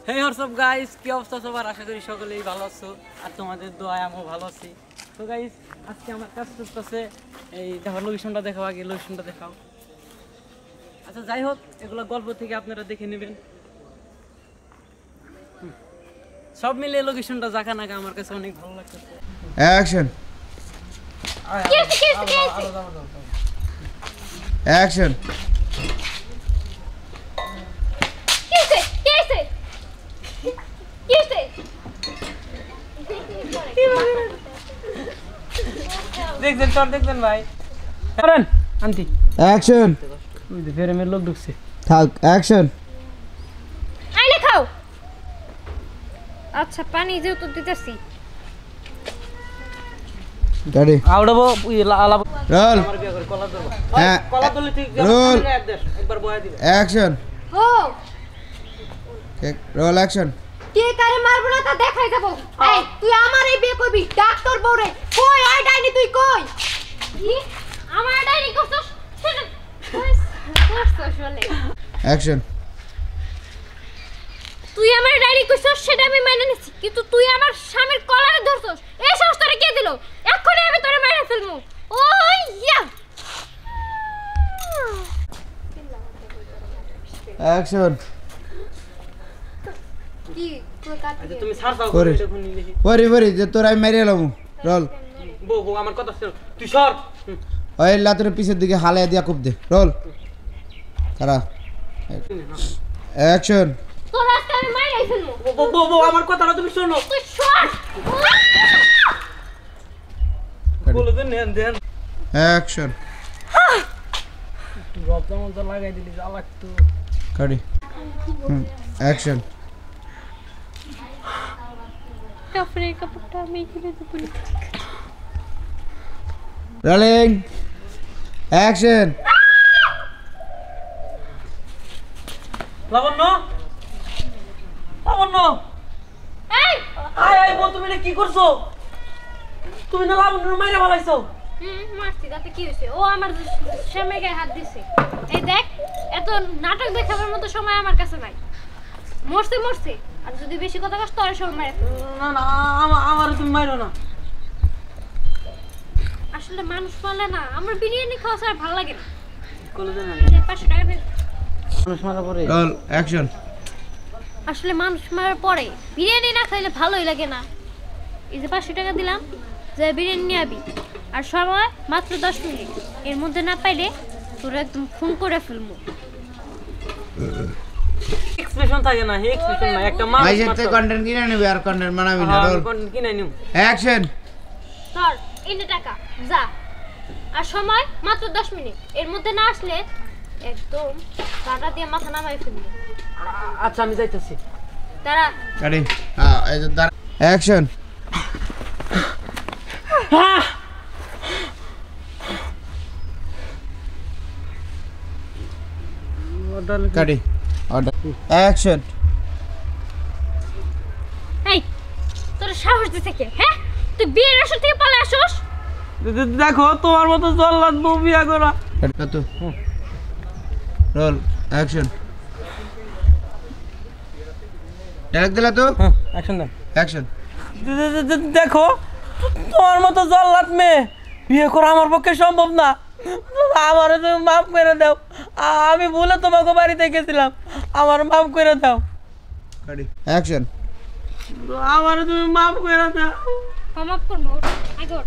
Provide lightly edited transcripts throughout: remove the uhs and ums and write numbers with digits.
Hey what's up guys, কি অবস্থা সবার? আশা করি সকলেই ভালো আছো আর তোমাদের দোয়ায় আমিও ভালো আছি। তো গাইস আজকে আমার কাজ করতেছে এই দেখো লোকেশনটা দেখাও, আগে লোকেশনটা দেখাও। আচ্ছা যাই হোক, এগুলো গল্প থেকে আপনারা দেখে নেবেন। সব মিলিয়ে লোকেশনটা জায়গা নাকা আমার কাছে অনেক ভালো লাগতেছে। অ্যাকশন অ্যাকশন দেখছেন তোর দেখছেন ভাই, করেন আন্টি অ্যাকশন ফের মেয়ের লোক ঢুকছে। থাক অ্যাকশন আইলে খাও। আচ্ছা পানি যেহেতু দিতেছি গাড়ি আউড়াবো আলাপ রোল আমার বিয়ে করে কলা ধরবো। হ্যাঁ কলা ধরলে ঠিক রোল একবার বয়া দিবে। অ্যাকশন হো রোল অ্যাকশন কে কারে মারবো না তা দেখাই দেব। এই তুই আমারে বিয়ে করবি ডাক্তার বউরে কই আই ডাইনি তুই কই কি আমার ডাইনি করছস সেটা করছস বলে অ্যাকশন তুই আমার ডাইনি করছস সেটা আমি মেনে নিছি কিন্তু তুই আমার স্বামীর কলারে ধরছস এই সাহস তোরে কে দিল এক্ষুনি আমি তোরে মেরে ফেলমু ও ইয়া অ্যাকশন কি তুই কাট আচ্ছা তুমি ছাড় দাও করে। দেখুন দেখি। পরি যে তোর আমি মেরে এলাম রোল বউ বউ আমার কথা শোন, তুই সর। ওই লাতের পিছের দিকে হালাই দিয়া খুব দে রোল খারা অ্যাকশন তোর আজকে আমি মেরে ফেলমু বউ বউ বউ আমার কথাটা তুমি শোনো। তুই সর বলে দেন দেন দেন। অ্যাকশন তুই রবটা মতো লাগাই দিলি যা লাগতো। গাড়ি অ্যাকশন কাপড়ের কাপড়টা আমি কিনে দেব রোলিং অ্যাকশন লাবণ্য লাবণ্য এই আয় আয় বউ, তুমি না কি করছো? তুমি না লাবণ্য মাইরা ভালাইছো। মারছি তাতে কি হয়েছে ও আমার স্বামীর গায়ে হাত দিছে এই দেখ এত নাটক দেখাবার মতো সময় আমার কাছে নাই মরছে মরছে আর যদি বেশি কথা কস তোর সব মারে না না আমার তুমি মাইরো না। আসলে মানুষ মারলে না আমার বিরিয়ানি খাওয়া ছাড়া ভালো লাগে না বলে দেন এই যে 500 টাকা দে মানুষ মারা পরে রোল অ্যাকশন আসলে মানুষ মারার পরে বিরিয়ানি না খাইলে ভালোই লাগে না এই যে 500 টাকা দিলাম যে বিরিয়ানি নিয়ে আবি আর সময় মাত্র 10 মিনিট এর মধ্যে না পাইলে তোর একদম খুন করে ফেলবো এক্সপ্রেশন থাকে না, হে এক্সপ্রেশন না, একটা মানুষ ভাইজের মারতো। থেকে কন্টেন্ট কিনে নিবি আর কন্টেন্ট বানাবি না রোল কিনে নিউ। অ্যাকশন ধর এনে টাকা যা আর সময় মাত্র 10 মিনিট এর মধ্যে না আসলে একদম কাটা দিয়ে মাথা নামাই ফেলবো আচ্ছা আমি যাইতেছি। তারা গাড়ি হ্যাঁ এই যে দাঁড়া অ্যাকশন গাড়ি অর্ডার অ্যাকশন এই তোর সাহস দিছে কে হ্যাঁ তুই বিয়ের আসর থেকে পালা আসোস দেখো তোমার মতো জল্লাদ বউ বিয়া করা। তো রোল অ্যাকশন ডাইরেক্ট দিলা তো হ্যাঁ অ্যাকশন দেন। অ্যাকশন দেখো তোমার মতো জল্লাদ মেয়ে বিয়ে করা আমার পক্ষে সম্ভব না। আমার তুমি মাফ করে দাও, আমি ভুলে তোমাকে বাড়িতে গেছিলাম, আমার মাফ করে দাও। গাড়ি অ্যাকশন আমার তুমি মাফ করে দাও। মাফ করবো ওঠ আগে ওঠ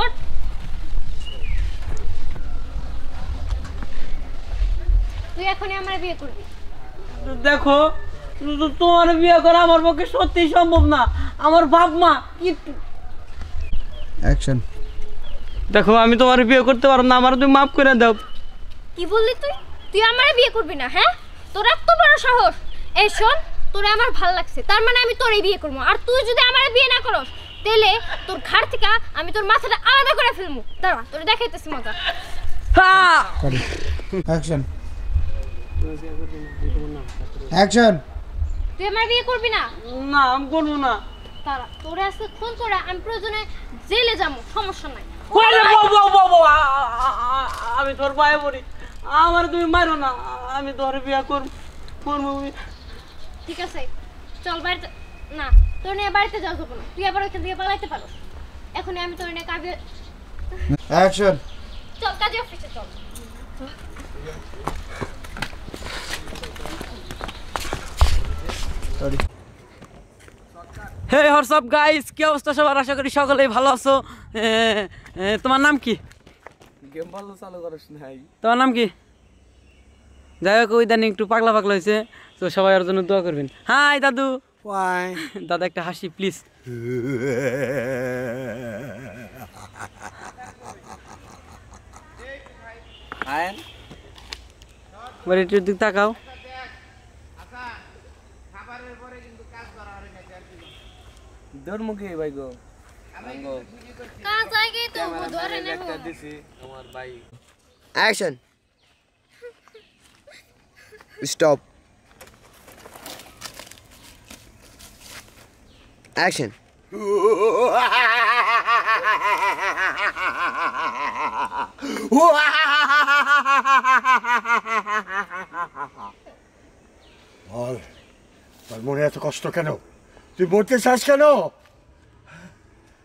ওঠ তুই এখনই আমার বিয়ে করবি দেখো তোমার বিয়ে করা আমার পক্ষে সত্যি সম্ভব না, আমার বাপ মা কি। অ্যাকশন দেখো আমি তোমার বিয়ে করতে পারবো না, আমার তুমি মাফ করে দাও। কি বললি তুই তুই আমারে বিয়ে করবি না হ্যাঁ তোর এত বড় সাহস এই শোন তোরে আমার ভাল লাগছে তার মানে আমি তোরে বিয়ে করবো আর তুই যদি আমারে বিয়ে না করস তাহলে তোর ঘাড় থেকে আমি তোর মাথাটা আলাদা করে ফেলবো দাঁড়া তোরে দেখাইতেছি মজা গাড়ি অ্যাকশন অ্যাকশন তুই আমার বিয়ে করবি না না আমি করবো না। তারা তোরে আজকে খুন করে আমি প্রয়োজনে জেলে যাবো সমস্যা নাই আমি তোর পায়ে পড়ি, আমার তুমি মারো না, আমি তোর বিয়া করবো। ঠিক আছে চল বাড়িতে। না, তোর নিয়ে বাড়িতে যাওয়া যাবে না, তুই আবার ওইখান থেকে পালাইতে পারো। এখনই আমি তোর নিয়ে কাজে, অ্যাকশন। চল কাজে অফিসে চল। হে হোয়াটসঅ্যাপ গাইস, কি অবস্থা সবার? আশা করি সকলেই ভালো আছো। তোমার নাম কি? গেম ভালো চালু করিস নাই। তোমার নাম কি? যাই হোক, ইদানিং একটু পাগলা পাগলা হয়েছে, তো সবাই ওর জন্য দোয়া করবেন। হাই দাদু। ওয়াই দাদা একটা হাসি প্লিজ। আয়েন বাড়ি একটু দিক তাকাও। দৌড় মুখে ভাই গো কাজ আগে তো ধরে নেব। দিছি আমার ভাই। Action. Stop. Action. বল, তোর মনে এত কষ্ট কেন? তুই মরতে চাস কেন?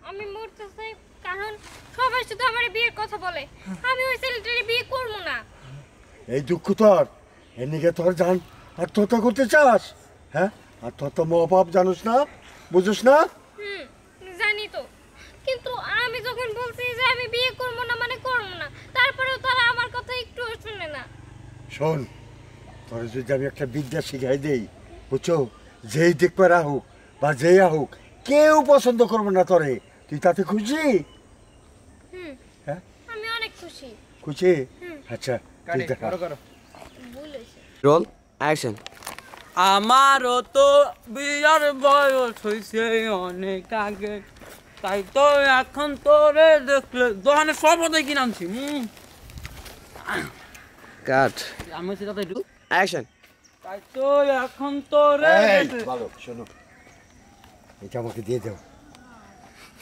আমি মরতে চাই কারণ সবাই শুধু আমার বিয়ের কথা বলে, আমি ওই ছেলেটারে বিয়ে করব না। এই দুঃখ তোর, এর নিকে তোর জান আত্মহত্যা করতে চাস? হ্যাঁ, আত্মহত্যা মহাপাপ, জানোস না? বুঝোস না? জানি তো, কিন্তু আমি যখন বলছি যে আমি বিয়ে করব না মানে করব না, তারপরেও তারা আমার কথা একটু শুনে না। শোন, তোর যদি আমি একটা বিদ্যা শিখাই দেই, বুঝছো, যেই দেখবে হোক বা যেই হোক, কেউ পছন্দ করবে না তোরে, তুই তাতে খুশি? হ্যাঁ, আমি অনেক খুশি। খুশি? আচ্ছা, তুই দেখা। ভুল হয়েছে। Roll. Action. আমারও তো বিয়ার বয়স হয়েছে অনেক আগে, তাই তো এখন তোরে দেখলে দোকানে সব ওটাই কিনে আনছি। Cut. আমি হচ্ছে দাদা একটু, Action. তাই তো এখন তোরে এই, ভালো, শোনো, এটা আমাকে দিয়ে দাও।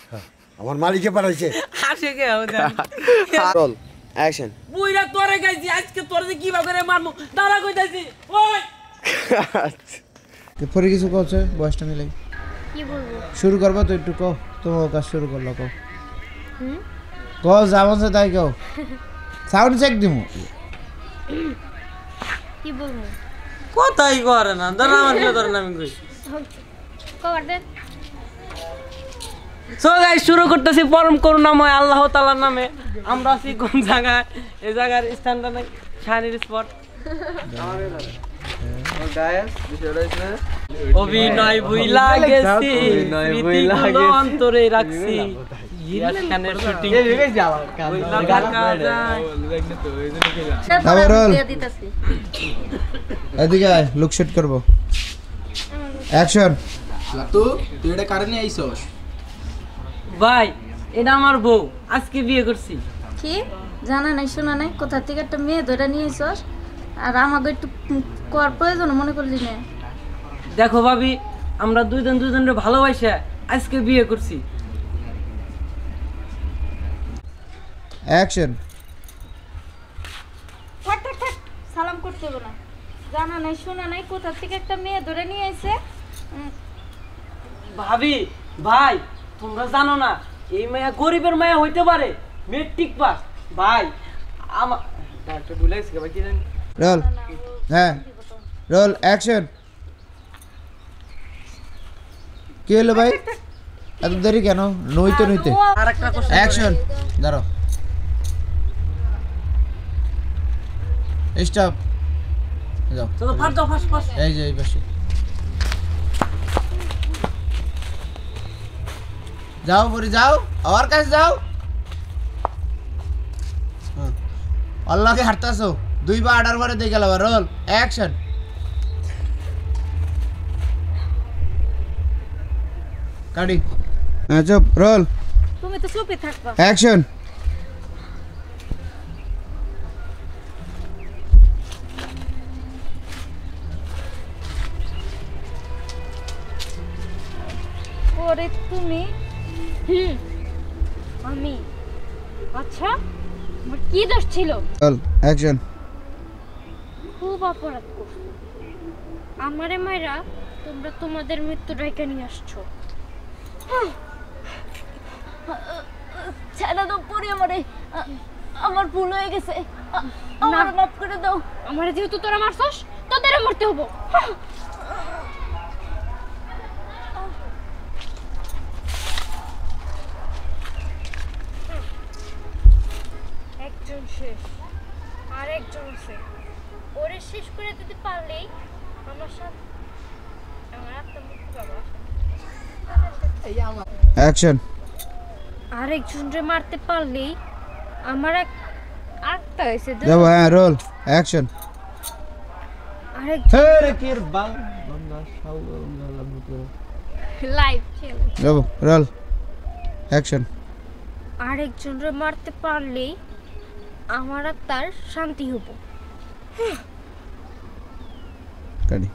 হ্যাঁ, আমার মালিকে পাঠাইছে। হাসে কে Roll. Action. বুইরা তোরে গাইছি, আজকে তোরে যে কিভাবে করে মারমু দাঁড়া কইতাছি। ওই Cut. পরে কিছু করছে বয়সটা মিলাই কি বলবো? শুরু করবা তো একটু কও, তোমার কাজ শুরু করলো কও। কও যাবো সে তাই কও, সাউন্ড চেক দিমু। কি বলবো? কথাই করে না, দাঁড়া আমার কি ধরে আমি কই। কভার দেন। সো গাইস, শুরু করতেছি পরম করুণাময় আল্লাহ তাআলার নামে। আমরা আছি কোন জায়গায়? এই জায়গার স্থানটা নাই শানির স্পট। অভিনয় ভুইলা গেছি, স্মৃতিগুলো অন্তরে রাখছি। ইয়াসখানের শুটিং তারপর রোল। এদিকে আয়, লুক শুট করবো। অ্যাকশন। তুই এটা কারণে আইছস? ভাই, এটা আমার বউ, আজকে বিয়ে করছি। কি জানা নাই শোনা নাই, কোথা থেকে একটা মেয়ে ধরে নিয়ে এসস আর আমাকে একটু কর প্রয়োজন মনে করলি না? দেখো ভাবি, আমরা দুজনের ভালোবাসা আজকে বিয়ে করছি। অ্যাকশন। থাক থাক থাক, সালাম করতে হবে না। জানা নাই শোনা নাই, কোথা থেকে একটা মেয়ে ধরে নিয়ে এসে। ভাবি, ভাই, তোমরা জানো না এই মায়া গরিবের মায়া হইতে পারে, মেট্রিক পাস। ভাই আমার ডাক্তার বুলাইছে ভাই, কি জানি। রোল। হ্যাঁ, রোল অ্যাকশন। কি হলো ভাই, এত দেরি কেন? নইতে নইতে। আর একটা কোশ্চেন। অ্যাকশন। দাঁড়াও, স্টপ। যাও, চলো ফাট দাও, ফাট ফাট। এই যে এই পাশে যাও, পরে যাও, আমার কাছে যাও। আল্লাহকে হাঁটতাছো, দুইবার আডার পরে দিয়ে গেল। Roll action. কাটি। চুপ, রোল তুমি তো চুপই থাকবা। অ্যাকশন। ওরে তুমি আমি? আচ্ছা, আমার কি দোষ ছিল? Roll action. খুব অপরাধ করছি। আমারে মাইরা তোমরা তোমাদের মৃত্যু ডাইকা নিয়ে আসছো। ছেড়ে দাও পরে আমারে, আমার ভুল হয়ে গেছে, আমার মাফ করে দাও। আমার যেহেতু তোরা মারছস তোদেরও মরতে হবো। একজন শেষ, আর একজন আছে। ওরে শেষ করে দিতে পারলেই আমার সাথে আমার আত্মা মুক্তি পাবো। অ্যাকশন। আরেকজন রে মারতে পারলেই আমার এক আত্মা এসে যাবো, হ্যাঁ রোল অ্যাকশন। আরেক হেরে কির বাল বান্দা শাল লাইভ খেলে যাবো, রোল অ্যাকশন। আরেকজন রে মারতে পারলেই আমার আত্মার শান্তি হবো। কাটি